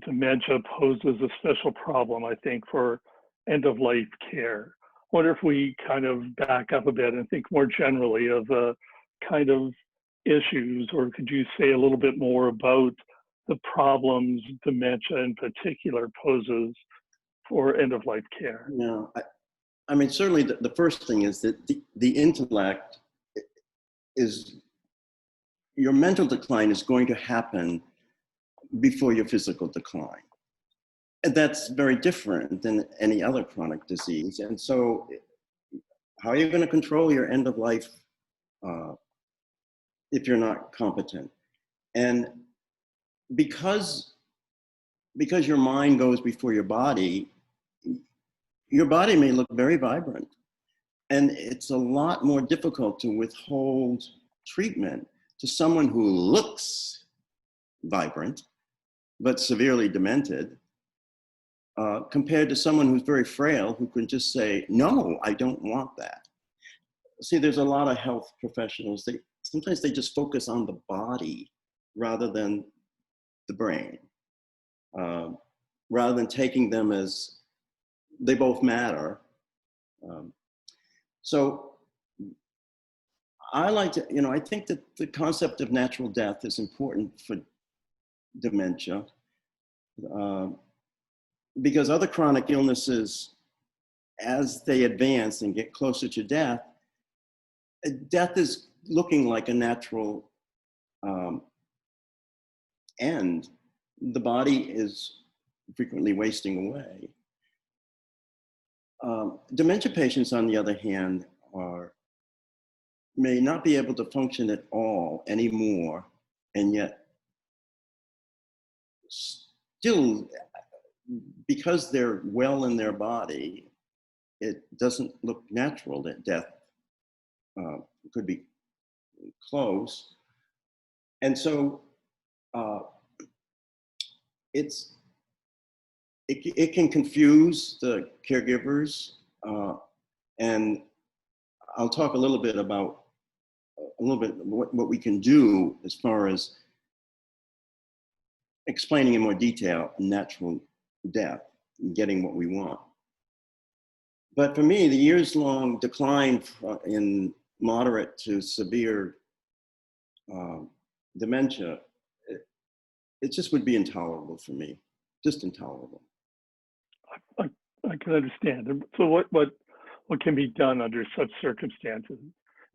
dementia poses a special problem, I think, for end-of-life care. I wonder if we kind of back up a bit and think more generally of the kind of issues, or could you say a little bit more about the problems dementia in particular poses for end-of-life care? No, I mean, certainly the first thing is that the intellect is, your mental decline is going to happen before your physical decline. And that's very different than any other chronic disease. And so how are you going to control your end of life if you're not competent? And because your mind goes before your body may look very vibrant. And it's a lot more difficult to withhold treatment to someone who looks vibrant, but severely demented, compared to someone who's very frail, who can just say, no, I don't want that. See, there's a lot of health professionals, sometimes they just focus on the body rather than the brain, rather than taking them as they both matter. So I think that the concept of natural death is important for dementia, because other chronic illnesses, as they advance and get closer to death, death is looking like a natural end. The body is frequently wasting away. Dementia patients, on the other hand, may not be able to function at all anymore, and yet still, because they're well in their body, it doesn't look natural that death could be close. And so it can confuse the caregivers, and I'll talk a little bit about what we can do as far as explaining in more detail natural death and getting what we want. But for me, the years-long decline in moderate to severe dementia, it just would be intolerable for me, just intolerable. I can understand. So what can be done under such circumstances?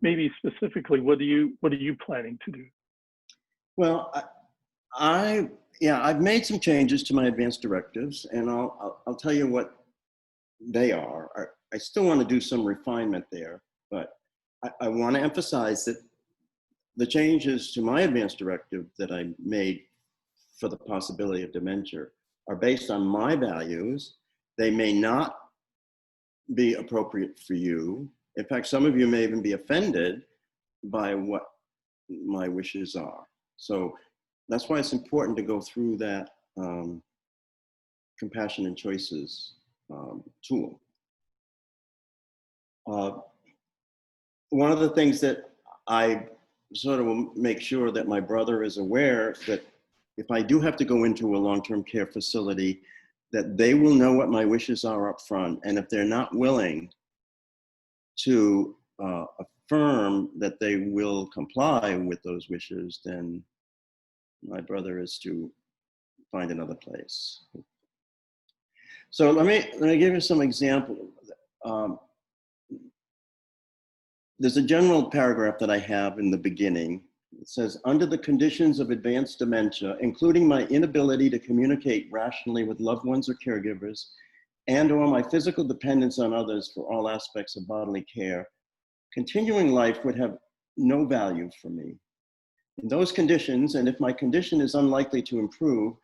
Maybe specifically, what are you planning to do? Well, I've made some changes to my advance directives, and I'll tell you what they are. I still want to do some refinement there, but I want to emphasize that the changes to my advance directive that I made for the possibility of dementia are based on my values. They may not be appropriate for you. In fact, some of you may even be offended by what my wishes are. So that's why it's important to go through that compassion and choices tool. One of the things that I sort of will make sure that my brother is aware, that if I do have to go into a long-term care facility, that they will know what my wishes are up front. And if they're not willing to affirm that they will comply with those wishes, then my brother is to find another place. So let me give you some examples. Um, there's a general paragraph that I have in the beginning. It says, under the conditions of advanced dementia, including my inability to communicate rationally with loved ones or caregivers, and or my physical dependence on others for all aspects of bodily care, continuing life would have no value for me. In those conditions, and if my condition is unlikely to improve,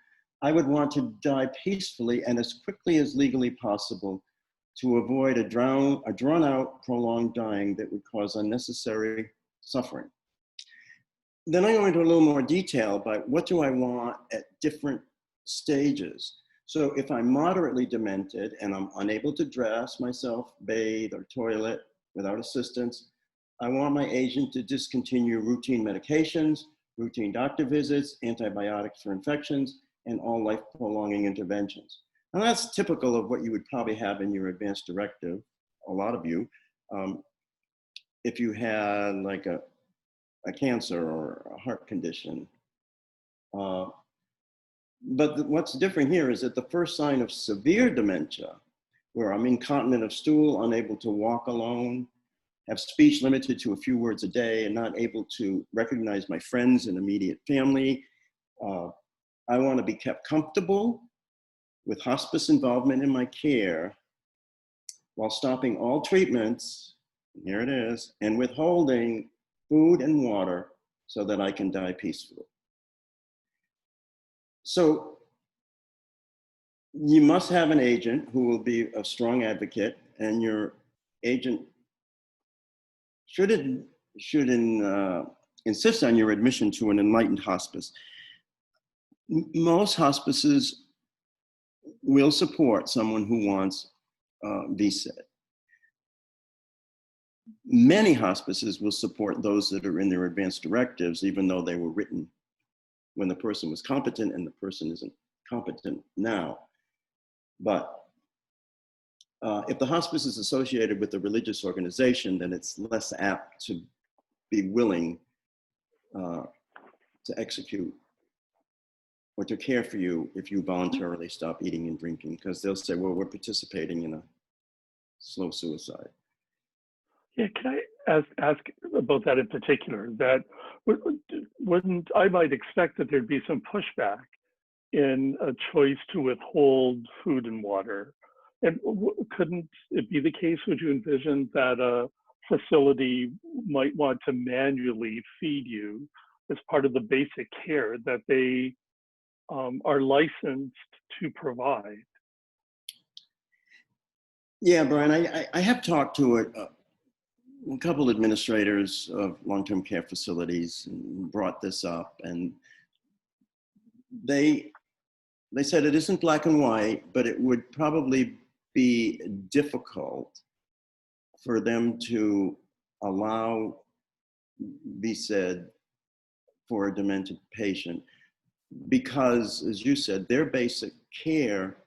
I would want to die peacefully and as quickly as legally possible to avoid a drawn-out, prolonged dying that would cause unnecessary suffering. Then I go into a little more detail about what do I want at different stages. So if I'm moderately demented and I'm unable to dress myself, bathe, or toilet without assistance, I want my agent to discontinue routine medications, routine doctor visits, antibiotics for infections, and all life-prolonging interventions. And that's typical of what you would probably have in your advanced directive, a lot of you, if you had like a cancer or a heart condition. But what's different here is that the first sign of severe dementia, where I'm incontinent of stool, unable to walk alone, have speech limited to a few words a day, and not able to recognize my friends and immediate family. I want to be kept comfortable with hospice involvement in my care while stopping all treatments, here it is, and withholding food and water so that I can die peacefully. So you must have an agent who will be a strong advocate, and your agent should insist on your admission to an enlightened hospice. Most hospices will support someone who wants VSED. Many hospices will support those that are in their advanced directives, even though they were written when the person was competent and the person isn't competent now. But if the hospice is associated with a religious organization, then it's less apt to be willing to execute or to care for you if you voluntarily stop eating and drinking, because they'll say, well, we're participating in a slow suicide. Yeah, can I ask about that in particular? That wouldn't I might expect that there'd be some pushback in a choice to withhold food and water. And couldn't it be the case, would you envision, that a facility might want to manually feed you as part of the basic care that they are licensed to provide? Yeah, Brian, I have talked to a couple administrators of long-term care facilities and brought this up, and they said it isn't black and white, but it would probably be difficult for them to allow VSED for a demented patient because, as you said, their basic care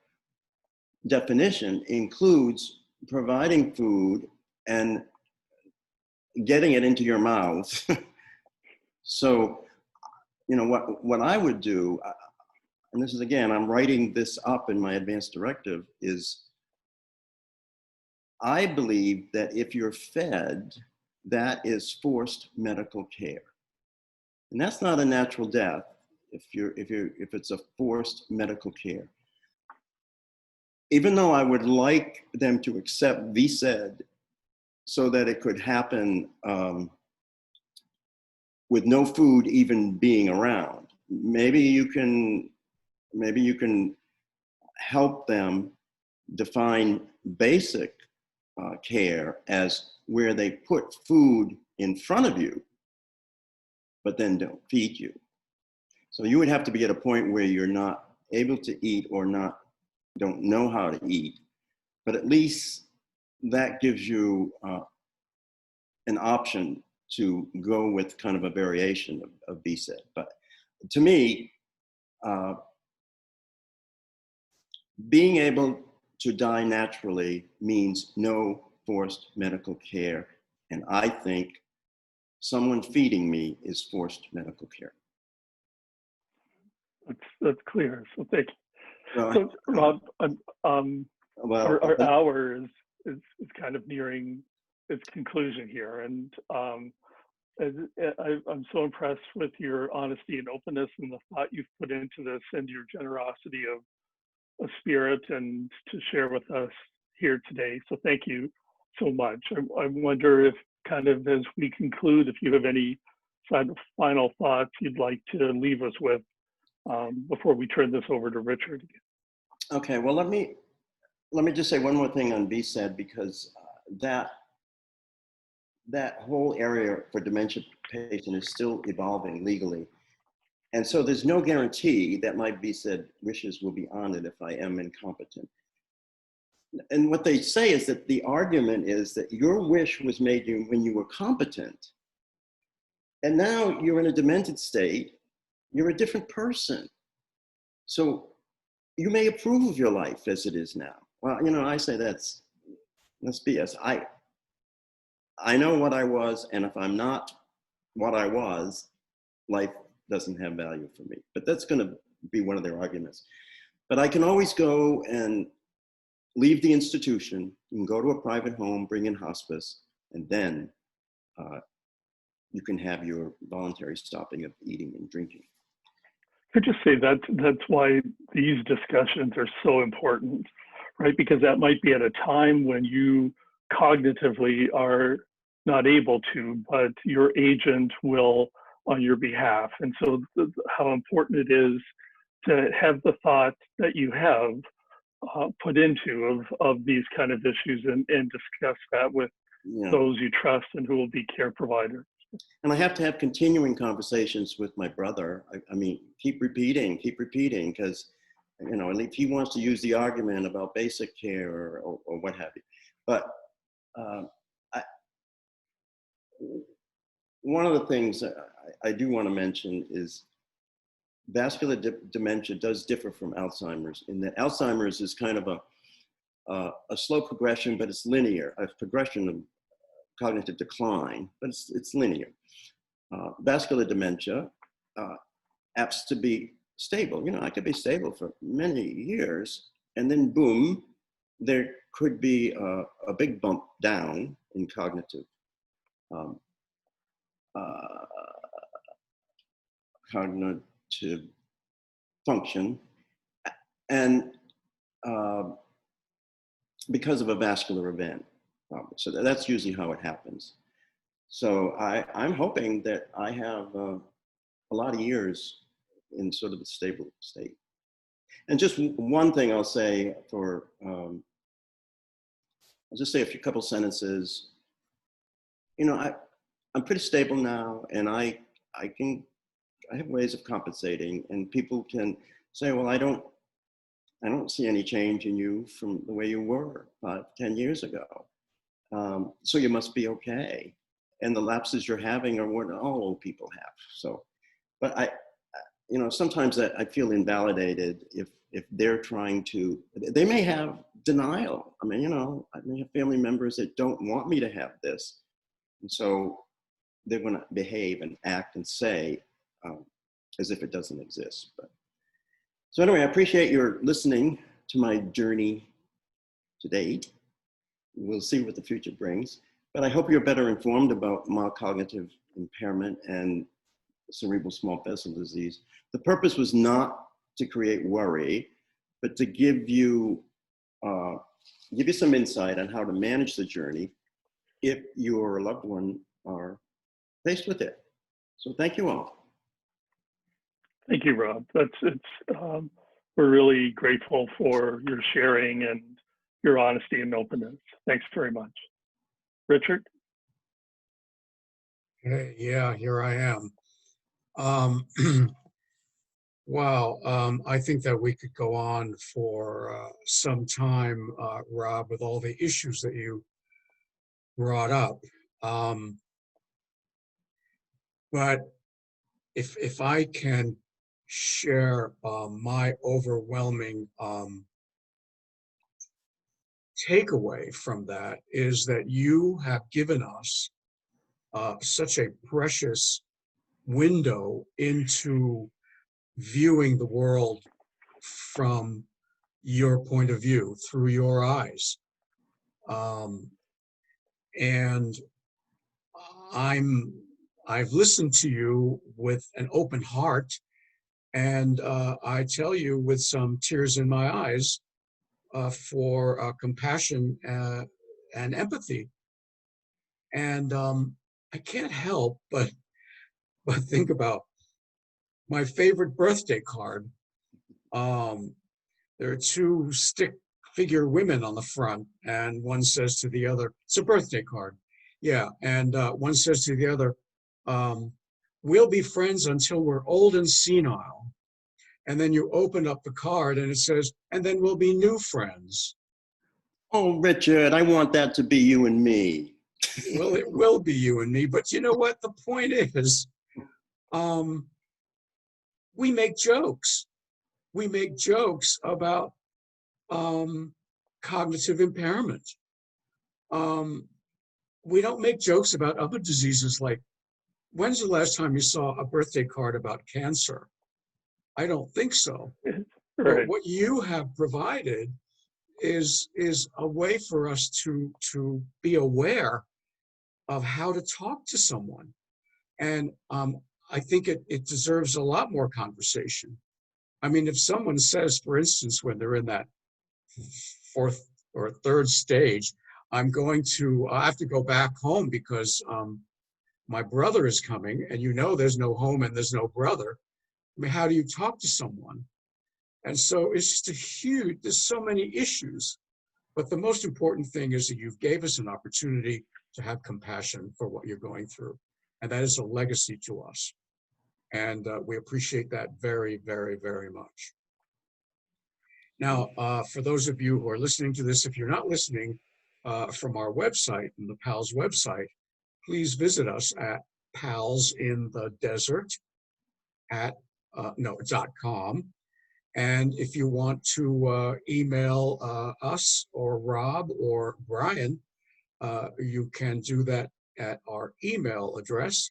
definition includes providing food and getting it into your mouth. So, you know, what I would do, and this is, again, I'm writing this up in my advanced directive, is I believe that if you're fed, that is forced medical care. And that's not a natural death if it's a forced medical care. Even though I would like them to accept VSED so that it could happen with no food even being around, maybe you can help them define basic care as where they put food in front of you, but then don't feed you. So you would have to be at a point where you're not able to eat or don't know how to eat, but at least that gives you an option to go with kind of a variation of VSED. But to me, being able to die naturally means no forced medical care. And I think someone feeding me is forced medical care. That's clear. So thank you. Well, So, Rob, well, our hour is kind of nearing its conclusion here, and I'm so impressed with your honesty and openness and the thought you've put into this, and your generosity of spirit and to share with us here today. So thank you so much. I wonder if, kind of as we conclude, if you have any final thoughts you'd like to leave us with before we turn this over to Richard. okay. Well, let me just say one more thing on BSED, because that whole area for dementia patient is still evolving legally. And so there's no guarantee that my BSED wishes will be honored if I am incompetent. And what they say is that the argument is that your wish was made when you were competent. And now you're in a demented state, you're a different person. So you may approve of your life as it is now. Well, you know, I say that's BS. I know what I was, and if I'm not what I was, life doesn't have value for me. But that's going to be one of their arguments. But I can always go and leave the institution and go to a private home, bring in hospice, and then you can have your voluntary stopping of eating and drinking. I just say that's why these discussions are so important, right? Because that might be at a time when you cognitively are not able to, but your agent will on your behalf. And so how important it is to have the thought that you have put into of these kind of issues and discuss that with those you trust and who will be care providers. And I have to have continuing conversations with my brother. I mean, keep repeating, because, you know, if he wants to use the argument about basic care or what have you. But one of the things I do want to mention is vascular dementia does differ from Alzheimer's, in that Alzheimer's is kind of a slow progression, but it's linear, a progression of cognitive decline, but it's linear. Vascular dementia apps to be stable. You know, I could be stable for many years, and then boom, there could be a big bump down in cognitive function, and because of a vascular event. So that's usually how it happens. So I'm hoping that I have a lot of years in sort of a stable state. And just one thing I'll say I'll just say a couple sentences. You know, I'm pretty stable now, and I have ways of compensating, and people can say, well, I don't see any change in you from the way you were 10 years ago. So you must be okay. And the lapses you're having are what all old people have. So, but you know, sometimes I feel invalidated if they're trying to, they may have denial. I mean, you know, I may have family members that don't want me to have this. And so they're going to behave and act and say as if it doesn't exist. But so anyway, I appreciate your listening to my journey to date. We'll see what the future brings. But I hope you're better informed about mild cognitive impairment and cerebral small vessel disease. The purpose was not to create worry, but to give you some insight on how to manage the journey if your loved one are faced with it. So thank you all. Thank you, Rob. We're really grateful for your sharing and your honesty and openness. Thanks very much. Richard? Hey, yeah, here I am. Wow, I think that we could go on for some time, Rob, with all the issues that you brought up. But if I can share my overwhelming takeaway from that is that you have given us such a precious window into viewing the world from your point of view through your eyes. And I've listened to you with an open heart, and I tell you with some tears in my eyes for compassion and empathy. And I can't help but think about my favorite birthday card. There are two stick figure women on the front, and one says to the other, it's a birthday card. Yeah, and one says to the other, we'll be friends until we're old and senile. And then you open up the card and it says, and then we'll be new friends. Oh, Richard, I want that to be you and me. Well, it will be you and me, but you know what? The point is, we make jokes. We make jokes about cognitive impairment. We don't make jokes about other diseases like, when's the last time you saw a birthday card about cancer? I don't think so. Right. But what you have provided is a way for us to be aware of how to talk to someone. And I think it deserves a lot more conversation. I mean, if someone says, for instance, when they're in that fourth or third stage, I have to go back home because my brother is coming, and you know there's no home and there's no brother. I mean, how do you talk to someone? And so it's just there's so many issues. But the most important thing is that you've gave us an opportunity to have compassion for what you're going through. And that is a legacy to us. And we appreciate that very, very, very much. Now, for those of you who are listening to this, if you're not listening from our website, from the PALS website, please visit us at palsindethedesert.com. And if you want to email us or Rob or Brian, you can do that at our email address,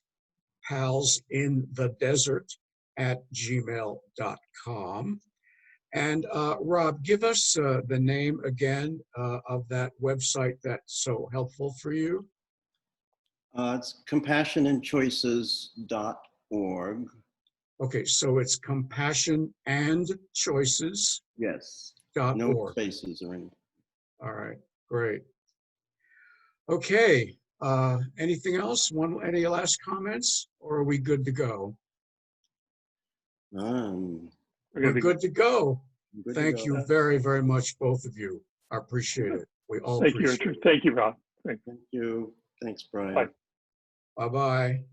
palsindethedesert@gmail.com. And Rob, give us the name again of that website that's so helpful for you. It's compassionandchoices.org. Okay, so it's compassionandchoices.org. Yes. No spaces or anything. All right, great. Okay, anything else? Any last comments, or are we good to go? We're good to go. Thank you very, very much, both of you. I appreciate it. We all appreciate it. Thank you, Richard. Thank you, Rob. Thank you. Thanks, Brian. Bye. Bye-bye.